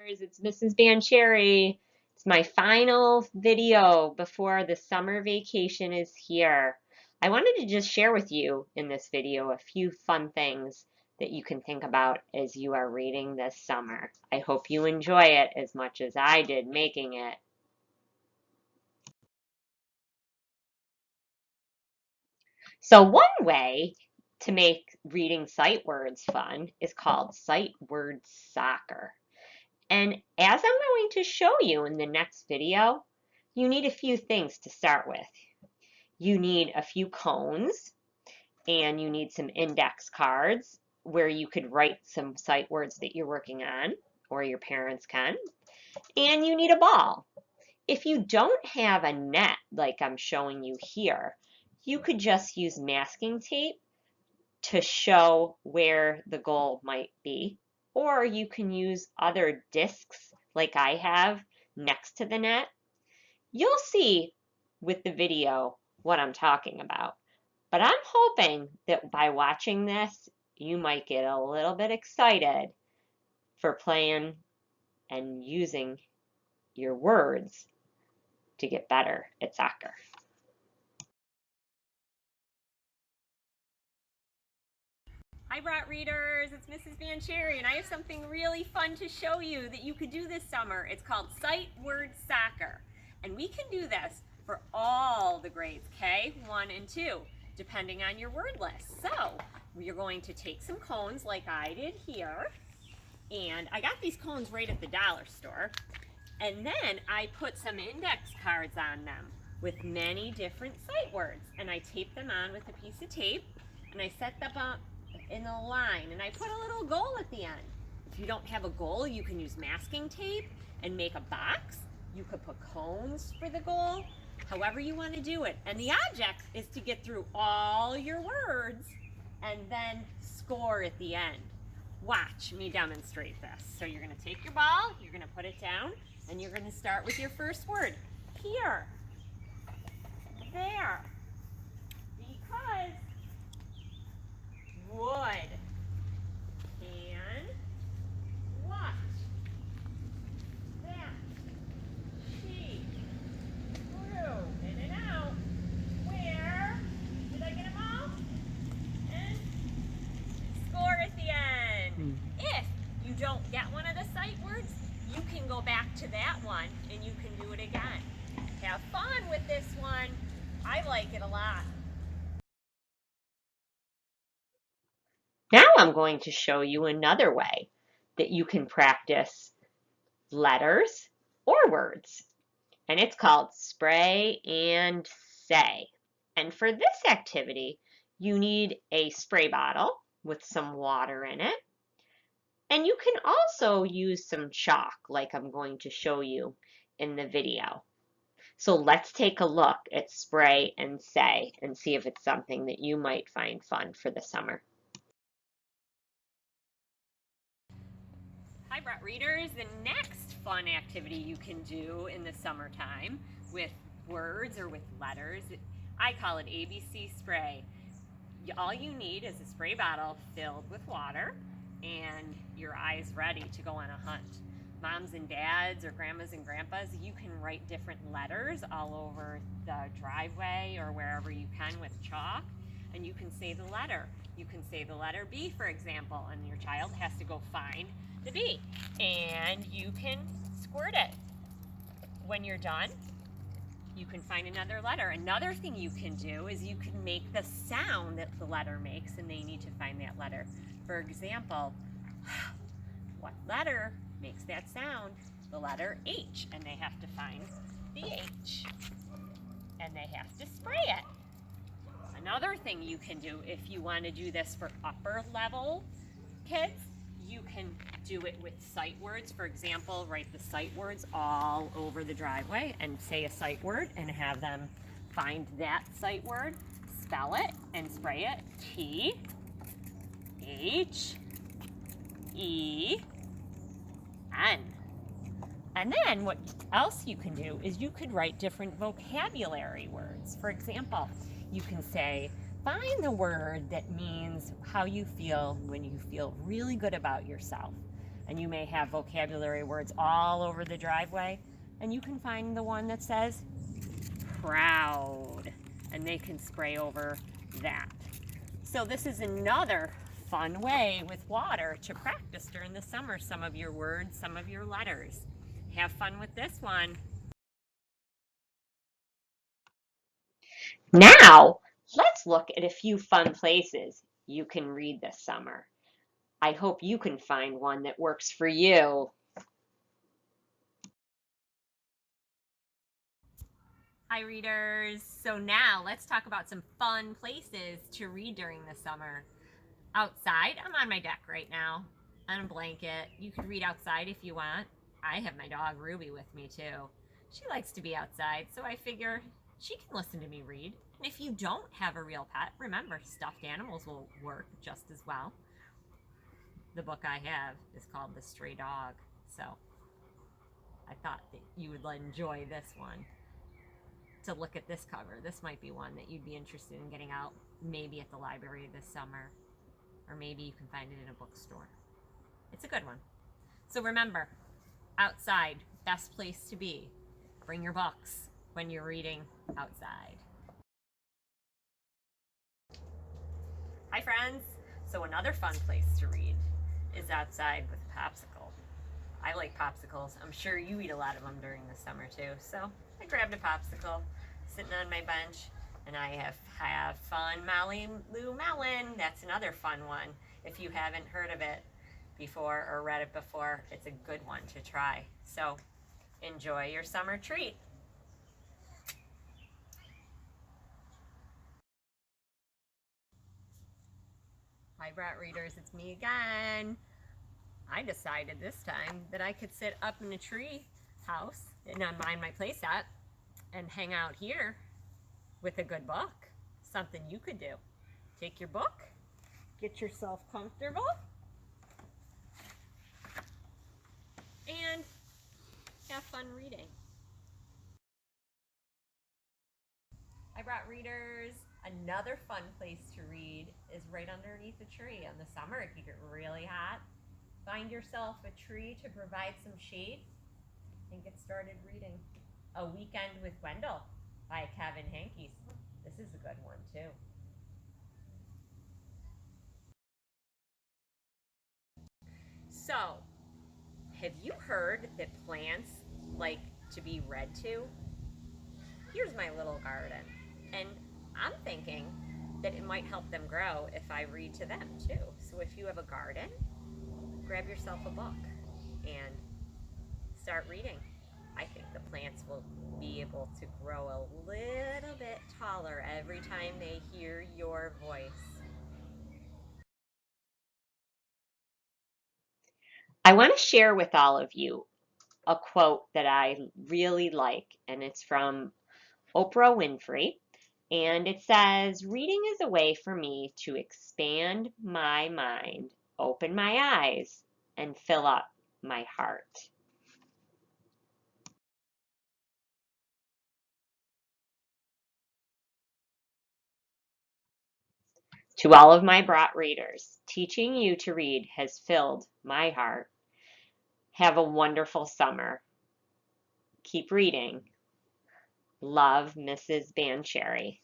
readers, it's Mrs. Bancheri. It's my final video before the summer vacation is here. I wanted to just share with you in this video a few fun things that you can think about as you are reading this summer. I hope you enjoy it as much as I did making it. So one way to make reading sight words fun is called sight word soccer. And as I'm going to show you in the next video, you need a few things to start with. You need a few cones and you need some index cards where you could write some sight words that you're working on, or your parents can. And you need a ball. If you don't have a net like I'm showing you here, you could just use masking tape to show where the goal might be. Or you can use other discs like I have next to the net. You'll see with the video what I'm talking about. But I'm hoping that by watching this, you might get a little bit excited for playing and using your words to get better at soccer. Hi Brat readers, it's Mrs. Bancheri and I have something really fun to show you that you could do this summer. It's called Sight Word Soccer, and we can do this for all the grades K, 1, and 2 depending on your word list. So you're going to take some cones like I did here, and I got these cones right at the dollar store, and then I put some index cards on them with many different sight words, and I taped them on with a piece of tape, and I set them up in a line, and I put a little goal at the end. If you don't have a goal, you can use masking tape and make a box. You could put cones for the goal, however you want to do it. And the object is to get through all your words and then score at the end. Watch me demonstrate this. So you're going to take your ball, you're going to put it down, and you're going to start with your first word. Here, there, because, would, can, what, that, she, through, in and out, where, did I get them all? And score at the end. If you don't get one of the sight words, you can go back to that one and you can do it again. Have fun with this one. I like it a lot. Now I'm going to show you another way that you can practice letters or words, and it's called spray and say. And for this activity, you need a spray bottle with some water in it, and you can also use some chalk like I'm going to show you in the video. So let's take a look at spray and say and see if it's something that you might find fun for the summer. Hi Brat readers, the next fun activity you can do in the summertime with words or with letters, I call it ABC spray. All you need is a spray bottle filled with water and your eyes ready to go on a hunt. Moms and dads or grandmas and grandpas, you can write different letters all over the driveway or wherever you can with chalk, and you can say the letter. You can say the letter B, for example, and your child has to go find the B, and you can squirt it. When you're done, you can find another letter. Another thing you can do is you can make the sound that the letter makes, and they need to find that letter. For example, what letter makes that sound? The letter H, and they have to find the H, and they have to spray it. Another thing you can do if you want to do this for upper level kids, you can do it with sight words. For example, write the sight words all over the driveway and say a sight word and have them find that sight word, spell it and spray it. T, H, E, N. And then what else you can do is you could write different vocabulary words. For example, you can say, find the word that means how you feel when you feel really good about yourself. And you may have vocabulary words all over the driveway, and you can find the one that says proud, and they can spray over that. So this is another fun way with water to practice during the summer some of your words, some of your letters. Have fun with this one. Now, let's look at a few fun places you can read this summer. I hope you can find one that works for you. Hi, readers. So now let's talk about some fun places to read during the summer. Outside, I'm on my deck right now on a blanket. You could read outside if you want. I have my dog Ruby with me too. She likes to be outside, so I figure she can listen to me read. And if you don't have a real pet, remember stuffed animals will work just as well. The book I have is called The Stray Dog, so I thought that you would enjoy this one. To look at this cover, this might be one that you'd be interested in getting out, maybe at the library this summer, or maybe you can find it in a bookstore. It's a good one. So remember, outside, best place to be. Bring your books when you're reading outside. Hi, friends. So another fun place to read is outside with a popsicle. I like popsicles. I'm sure you eat a lot of them during the summer too. So I grabbed a popsicle, sitting on my bench, and I have fun Molly Lou Melon. That's another fun one. If you haven't heard of it before or read it before, it's a good one to try. So enjoy your summer treat. Hi, Brat readers, it's me again. I decided this time that I could sit up in a tree house and on my place at and hang out here with a good book. Something you could do. Take your book, get yourself comfortable, and have fun reading. I brought readers. Another fun place to read is right underneath a tree. In the summer, it can get really hot. Find yourself a tree to provide some shade and get started reading. A Weekend with Wendell by Kevin Hankes. This is a good one too. So, have you heard that plants like to be read to? Here's my little garden. And I'm thinking that it might help them grow if I read to them too. So if you have a garden, grab yourself a book and start reading. I think the plants will be able to grow a little bit taller every time they hear your voice. I want to share with all of you a quote that I really like, and it's from Oprah Winfrey. And it says, reading is a way for me to expand my mind, open my eyes, and fill up my heart. To all of my brat readers, teaching you to read has filled my heart. Have a wonderful summer. Keep reading. Love, Mrs. Bancheri.